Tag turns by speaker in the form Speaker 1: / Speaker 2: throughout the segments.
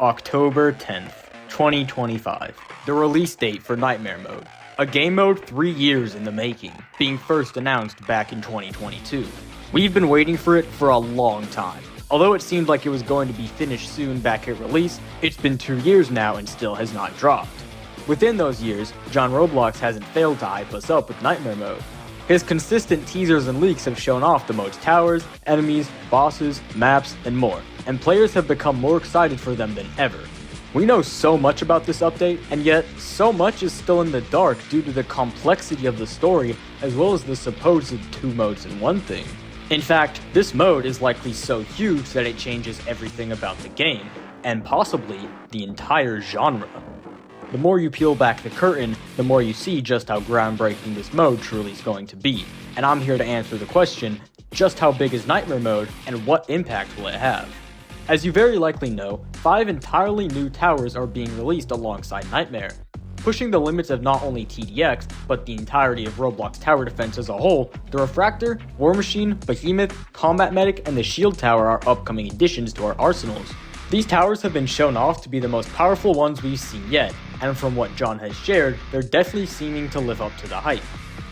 Speaker 1: October 10th, 2025, the release date for Nightmare Mode, a game mode 3 years in the making, being first announced back in 2022. We've been waiting for it for a long time. Although it seemed like it was going to be finished soon back at release, it's been 2 years now and still has not dropped. Within those years, John Roblox hasn't failed to hype us up with Nightmare Mode. His consistent teasers and leaks have shown off the mode's towers, enemies, bosses, maps, and more, and players have become more excited for them than ever. We know so much about this update, and yet so much is still in the dark due to the complexity of the story as well as the supposed 2 modes in one thing. In fact, this mode is likely so huge that it changes everything about the game, and possibly the entire genre. The more you peel back the curtain, the more you see just how groundbreaking this mode truly is going to be, and I'm here to answer the question, just how big is Nightmare Mode, and what impact will it have? As you very likely know, 5 entirely new towers are being released alongside Nightmare, pushing the limits of not only TDX, but the entirety of Roblox tower defense as a whole. The Refractor, War Machine, Behemoth, Combat Medic, and the Shield Tower are upcoming additions to our arsenals. These towers have been shown off to be the most powerful ones we've seen yet, and from what John has shared, they're definitely seeming to live up to the hype.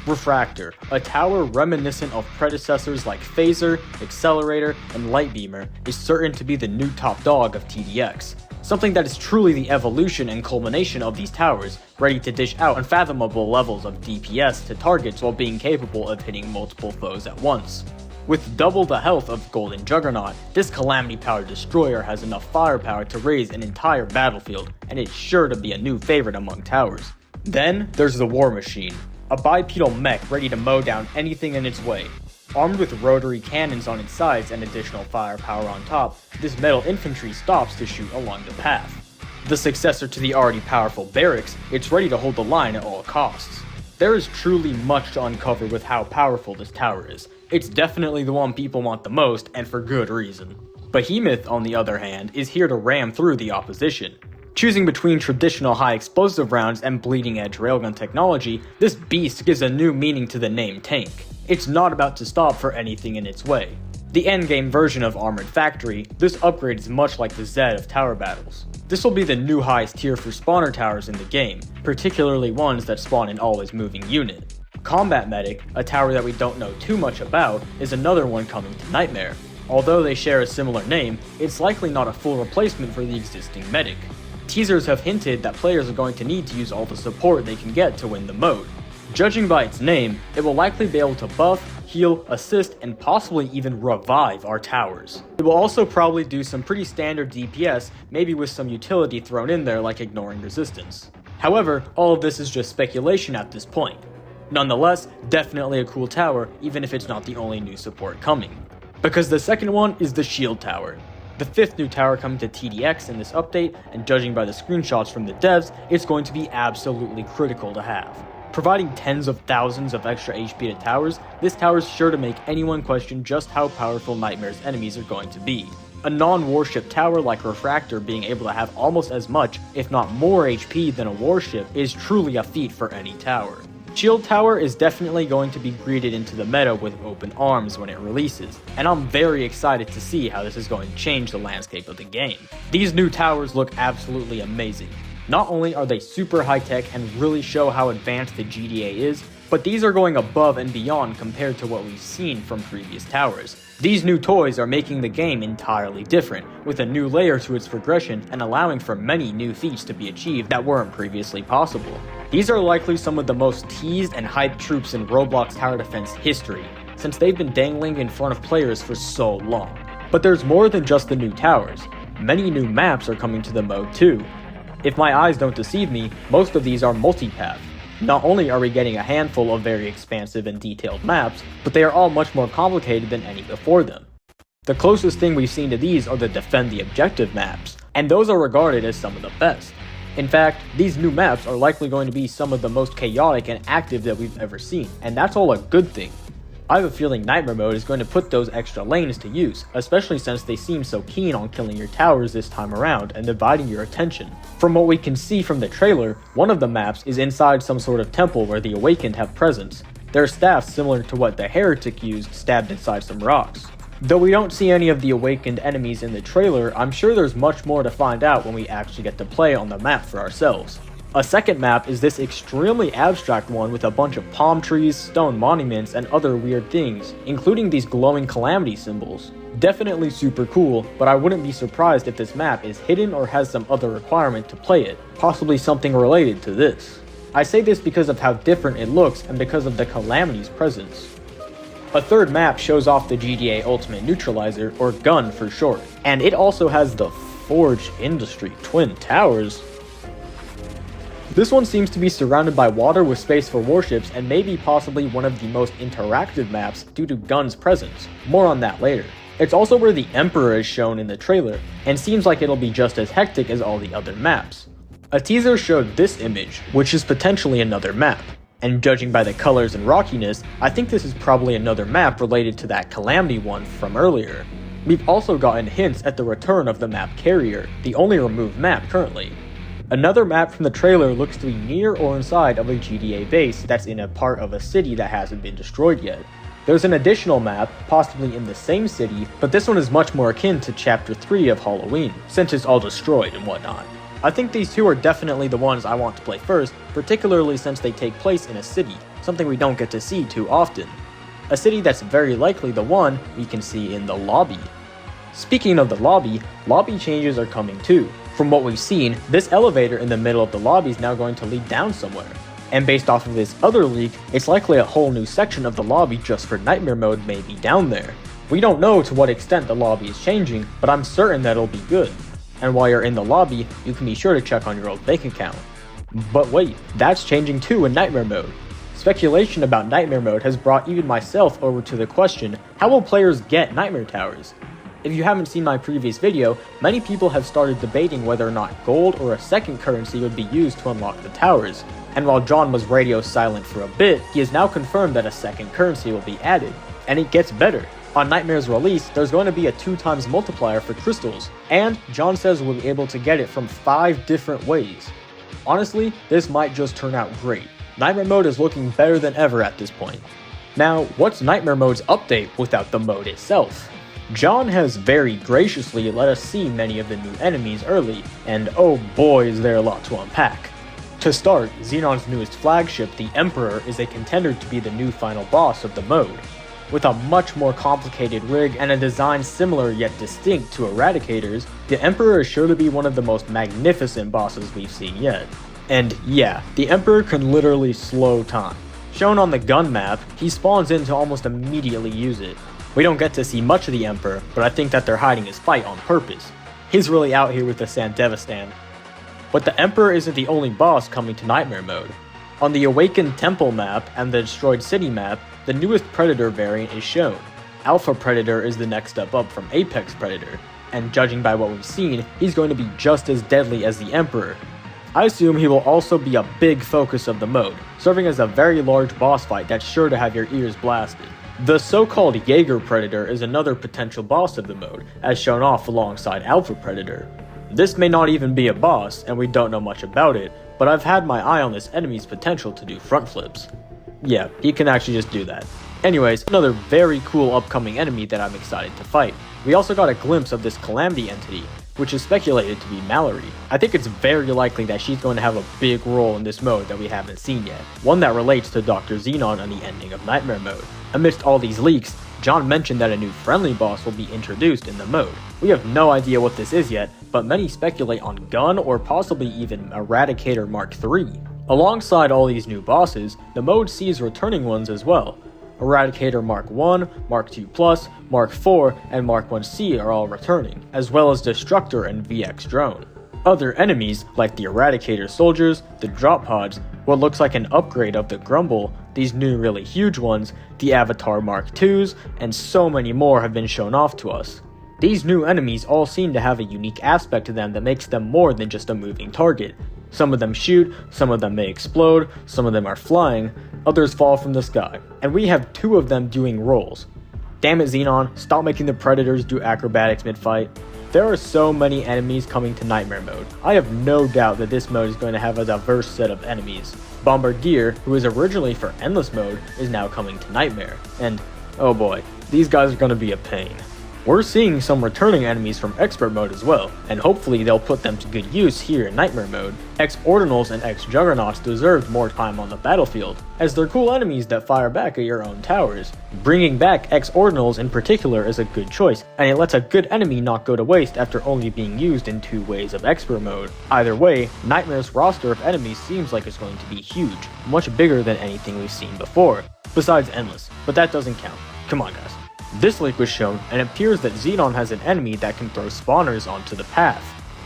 Speaker 1: Refractor, a tower reminiscent of predecessors like Phaser, Accelerator, and Lightbeamer, is certain to be the new top dog of TDX. Something that is truly the evolution and culmination of these towers, ready to dish out unfathomable levels of DPS to targets while being capable of hitting multiple foes at once. With double the health of Golden Juggernaut, this Calamity-powered destroyer has enough firepower to raise an entire battlefield, and it's sure to be a new favorite among towers. Then, there's the War Machine, a bipedal mech ready to mow down anything in its way. Armed with rotary cannons on its sides and additional firepower on top, this metal infantry stops to shoot along the path. The successor to the already powerful Barracks, it's ready to hold the line at all costs. There is truly much to uncover with how powerful this tower is. It's definitely the one people want the most, and for good reason. Behemoth, on the other hand, is here to ram through the opposition. Choosing between traditional high explosive rounds and bleeding edge railgun technology, this beast gives a new meaning to the name tank. It's not about to stop for anything in its way. The endgame version of Armored Factory, this upgrade is much like the Zed of tower battles. This will be the new highest tier for spawner towers in the game, particularly ones that spawn an always moving unit. Combat Medic, a tower that we don't know too much about, is another one coming to Nightmare. Although they share a similar name, it's likely not a full replacement for the existing Medic. Teasers have hinted that players are going to need to use all the support they can get to win the mode. Judging by its name, it will likely be able to buff, heal, assist, and possibly even revive our towers. It will also probably do some pretty standard DPS, maybe with some utility thrown in there like ignoring resistance. However, all of this is just speculation at this point. Nonetheless, definitely a cool tower, even if it's not the only new support coming. Because the second one is the Shield Tower. The 5th new tower coming to TDX in this update, and judging by the screenshots from the devs, it's going to be absolutely critical to have. Providing tens of thousands of extra HP to towers, this tower is sure to make anyone question just how powerful Nightmare's enemies are going to be. A non-warship tower like Refractor being able to have almost as much, if not more HP than a warship is truly a feat for any tower. Shield Tower is definitely going to be greeted into the meta with open arms when it releases, and I'm very excited to see how this is going to change the landscape of the game. These new towers look absolutely amazing. Not only are they super high-tech and really show how advanced the GDA is, but these are going above and beyond compared to what we've seen from previous towers. These new toys are making the game entirely different, with a new layer to its progression and allowing for many new feats to be achieved that weren't previously possible. These are likely some of the most teased and hyped troops in Roblox tower defense history, since they've been dangling in front of players for so long. But there's more than just the new towers. Many new maps are coming to the mode too. If my eyes don't deceive me, most of these are multipath. Not only are we getting a handful of very expansive and detailed maps, but they are all much more complicated than any before them. The closest thing we've seen to these are the Defend the Objective maps, and those are regarded as some of the best. In fact, these new maps are likely going to be some of the most chaotic and active that we've ever seen, and that's all a good thing. I have a feeling Nightmare Mode is going to put those extra lanes to use, especially since they seem so keen on killing your towers this time around and dividing your attention. From what we can see from the trailer, one of the maps is inside some sort of temple where the Awakened have presence. Their staffs similar to what the Heretic used stabbed inside some rocks. Though we don't see any of the awakened enemies in the trailer, I'm sure there's much more to find out when we actually get to play on the map for ourselves. A second map is this extremely abstract one with a bunch of palm trees, stone monuments, and other weird things, including these glowing calamity symbols. Definitely super cool, but I wouldn't be surprised if this map is hidden or has some other requirement to play it, possibly something related to this. I say this because of how different it looks and because of the calamity's presence. A third map shows off the GTA Ultimate Neutralizer, or gun for short, and it also has the Forge Industry Twin Towers. This one seems to be surrounded by water with space for warships and maybe possibly one of the most interactive maps due to gun's presence. More on that later. It's also where the Emperor is shown in the trailer, and seems like it'll be just as hectic as all the other maps. A teaser showed this image, which is potentially another map. And judging by the colors and rockiness, I think this is probably another map related to that Calamity one from earlier. We've also gotten hints at the return of the map Carrier, the only removed map currently. Another map from the trailer looks to be near or inside of a GTA base that's in a part of a city that hasn't been destroyed yet. There's an additional map, possibly in the same city, but this one is much more akin to Chapter 3 of Halloween, since it's all destroyed and whatnot. I think these two are definitely the ones I want to play first, particularly since they take place in a city, something we don't get to see too often. A city that's very likely the one we can see in the lobby. Speaking of the lobby changes are coming too. From what we've seen, this elevator in the middle of the lobby is now going to lead down somewhere. And based off of this other leak, it's likely a whole new section of the lobby just for Nightmare Mode may be down there. We don't know to what extent the lobby is changing, but I'm certain that it'll be good. And while you're in the lobby, you can be sure to check on your old bank account. But wait, that's changing too in Nightmare Mode. Speculation about Nightmare Mode has brought even myself over to the question, how will players get Nightmare Towers? If you haven't seen my previous video, many people have started debating whether or not gold or a second currency would be used to unlock the towers. And while John was radio silent for a bit, he has now confirmed that a second currency will be added. And it gets better. On Nightmare's release, there's going to be a 2x multiplier for crystals, and John says we'll be able to get it from 5 different ways. Honestly, this might just turn out great. Nightmare Mode is looking better than ever at this point. Now, what's Nightmare Mode's update without the mode itself? John has very graciously let us see many of the new enemies early, and oh boy is there a lot to unpack. To start, Xenon's newest flagship, the Emperor, is a contender to be the new final boss of the mode. With a much more complicated rig and a design similar yet distinct to Eradicator's, the Emperor is sure to be one of the most magnificent bosses we've seen yet. And yeah, the Emperor can literally slow time. Shown on the gun map, he spawns in to almost immediately use it. We don't get to see much of the Emperor, but I think that they're hiding his fight on purpose. He's really out here with the Sandevistan. But the Emperor isn't the only boss coming to Nightmare Mode. On the Awakened Temple map and the Destroyed City map, the newest Predator variant is shown. Alpha Predator is the next step up from Apex Predator, and judging by what we've seen, he's going to be just as deadly as the Emperor. I assume he will also be a big focus of the mode, serving as a very large boss fight that's sure to have your ears blasted. The so-called Jaeger Predator is another potential boss of the mode, as shown off alongside Alpha Predator. This may not even be a boss, and we don't know much about it, but I've had my eye on this enemy's potential to do front flips. Yeah, he can actually just do that. Anyways, another very cool upcoming enemy that I'm excited to fight. We also got a glimpse of this Calamity entity, which is speculated to be Mallory. I think it's very likely that she's going to have a big role in this mode that we haven't seen yet, one that relates to Dr. Xenon and the ending of Nightmare Mode. Amidst all these leaks, John mentioned that a new friendly boss will be introduced in the mode. We have no idea what this is yet, but many speculate on Gun or possibly even Eradicator Mark III. Alongside all these new bosses, the mode sees returning ones as well. Eradicator Mark I, Mark II+, Mark IV, and Mark 1C are all returning, as well as Destructor and VX Drone. Other enemies, like the Eradicator soldiers, the drop pods, what looks like an upgrade of the Grumble, these new really huge ones, the Avatar Mark IIs, and so many more have been shown off to us. These new enemies all seem to have a unique aspect to them that makes them more than just a moving target. Some of them shoot, some of them may explode, some of them are flying, others fall from the sky, and we have 2 of them doing rolls. Damn it Xenon, stop making the Predators do acrobatics mid-fight. There are so many enemies coming to Nightmare Mode. I have no doubt that this mode is going to have a diverse set of enemies. Bombardier, who was originally for Endless Mode, is now coming to Nightmare, and oh boy, these guys are going to be a pain. We're seeing some returning enemies from Expert Mode as well, and hopefully they'll put them to good use here in Nightmare Mode. X-Ordinals and X-Juggernauts deserved more time on the battlefield, as they're cool enemies that fire back at your own towers. Bringing back X-Ordinals in particular is a good choice, and it lets a good enemy not go to waste after only being used in 2 ways of Expert Mode. Either way, Nightmare's roster of enemies seems like it's going to be huge, much bigger than anything we've seen before, besides Endless, but that doesn't count. Come on guys. This leak was shown, and it appears that Xenon has an enemy that can throw spawners onto the path.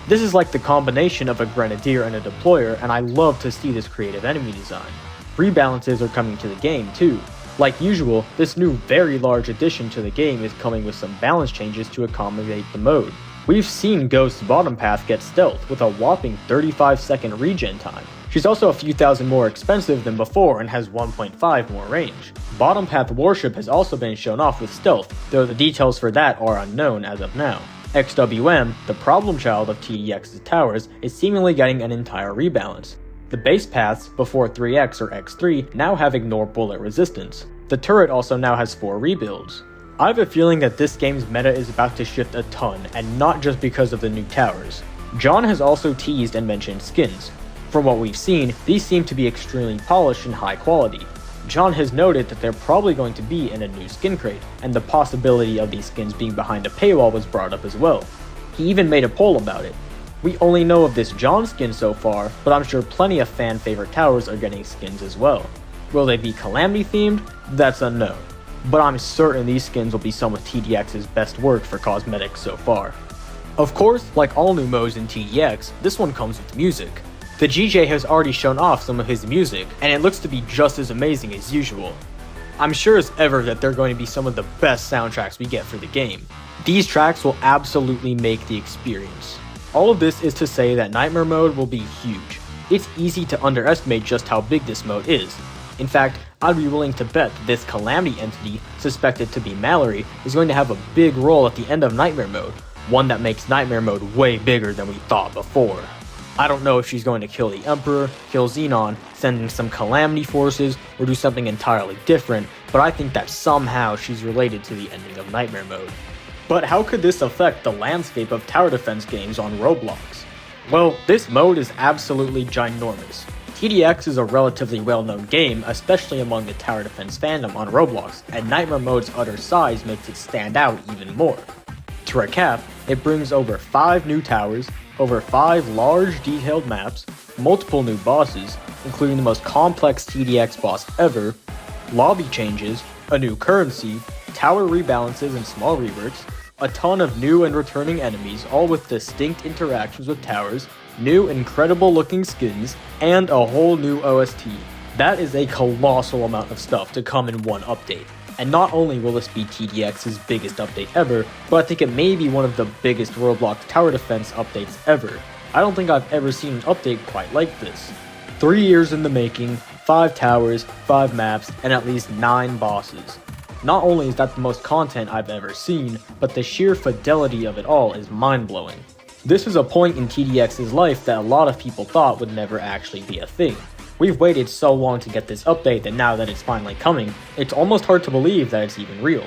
Speaker 1: This is like the combination of a Grenadier and a Deployer, and I love to see this creative enemy design. Rebalances are coming to the game too. Like usual, this new very large addition to the game is coming with some balance changes to accommodate the mode. We've seen Ghost's bottom path get stealth with a whopping 35-second regen time. She's also a few thousand more expensive than before and has 1.5 more range. Bottom path warship has also been shown off with stealth, though the details for that are unknown as of now. XWM, the problem child of TDX's towers, is seemingly getting an entire rebalance. The base paths before 3X or X3 now have ignore bullet resistance. The turret also now has 4 rebuilds. I have a feeling that this game's meta is about to shift a ton, and not just because of the new towers. John has also teased and mentioned skins. From what we've seen, these seem to be extremely polished and high quality. John has noted that they're probably going to be in a new skin crate, and the possibility of these skins being behind a paywall was brought up as well. He even made a poll about it. We only know of this John skin so far, but I'm sure plenty of fan favorite towers are getting skins as well. Will they be Calamity themed? That's unknown. But I'm certain these skins will be some of TDX's best work for cosmetics so far. Of course, like all new modes in TDX, this one comes with music. The GJ has already shown off some of his music, and it looks to be just as amazing as usual. I'm sure as ever that they're going to be some of the best soundtracks we get for the game. These tracks will absolutely make the experience. All of this is to say that Nightmare Mode will be huge. It's easy to underestimate just how big this mode is. In fact, I'd be willing to bet that this Calamity entity, suspected to be Mallory, is going to have a big role at the end of Nightmare Mode, one that makes Nightmare Mode way bigger than we thought before. I don't know if she's going to kill the Emperor, kill Xenon, send in some Calamity forces, or do something entirely different, but I think that somehow she's related to the ending of Nightmare Mode. But how could this affect the landscape of tower defense games on Roblox? Well, this mode is absolutely ginormous. TDX is a relatively well-known game, especially among the tower defense fandom on Roblox, and Nightmare Mode's utter size makes it stand out even more. To recap, it brings over 5 new towers, over 5 large detailed maps, multiple new bosses, including the most complex TDX boss ever, lobby changes, a new currency, tower rebalances and small reworks, a ton of new and returning enemies, all with distinct interactions with towers, new incredible looking skins, and a whole new OST. That is a colossal amount of stuff to come in one update. And not only will this be TDX's biggest update ever, but I think it may be one of the biggest Roblox tower defense updates ever. I don't think I've ever seen an update quite like this. 3 years in the making, 5 towers, 5 maps, and at least 9 bosses. Not only is that the most content I've ever seen, but the sheer fidelity of it all is mind-blowing. This is a point in TDX's life that a lot of people thought would never actually be a thing. We've waited so long to get this update that now that it's finally coming, it's almost hard to believe that it's even real.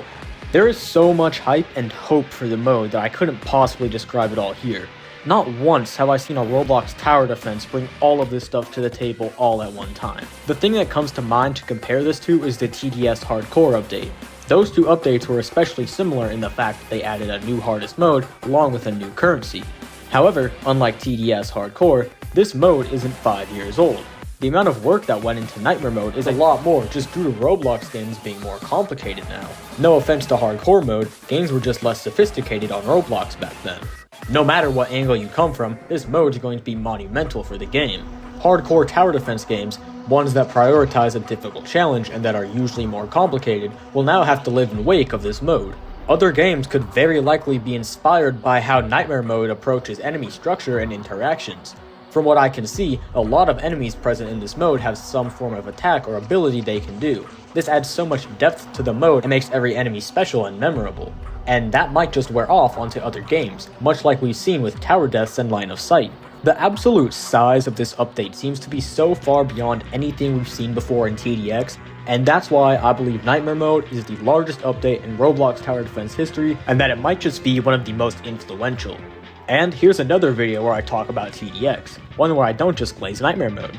Speaker 1: There is so much hype and hope for the mode that I couldn't possibly describe it all here. Not once have I seen a Roblox tower defense bring all of this stuff to the table all at one time. The thing that comes to mind to compare this to is the TDS Hardcore update. Those two updates were especially similar in the fact that they added a new hardest mode along with a new currency. However, unlike TDS Hardcore, this mode isn't 5 years old. The amount of work that went into Nightmare Mode is a lot more just due to Roblox games being more complicated now. No offense to Hardcore Mode, games were just less sophisticated on Roblox back then. No matter what angle you come from, this mode is going to be monumental for the game. Hardcore tower defense games, ones that prioritize a difficult challenge and that are usually more complicated, will now have to live in wake of this mode. Other games could very likely be inspired by how Nightmare Mode approaches enemy structure and interactions. From what I can see, a lot of enemies present in this mode have some form of attack or ability they can do. This adds so much depth to the mode and makes every enemy special and memorable. And that might just wear off onto other games, much like we've seen with tower deaths and line of sight. The absolute size of this update seems to be so far beyond anything we've seen before in TDX, and that's why I believe Nightmare Mode is the largest update in Roblox Tower Defense history, and that it might just be one of the most influential. And here's another video where I talk about TDX, one where I don't just glaze Nightmare Mode.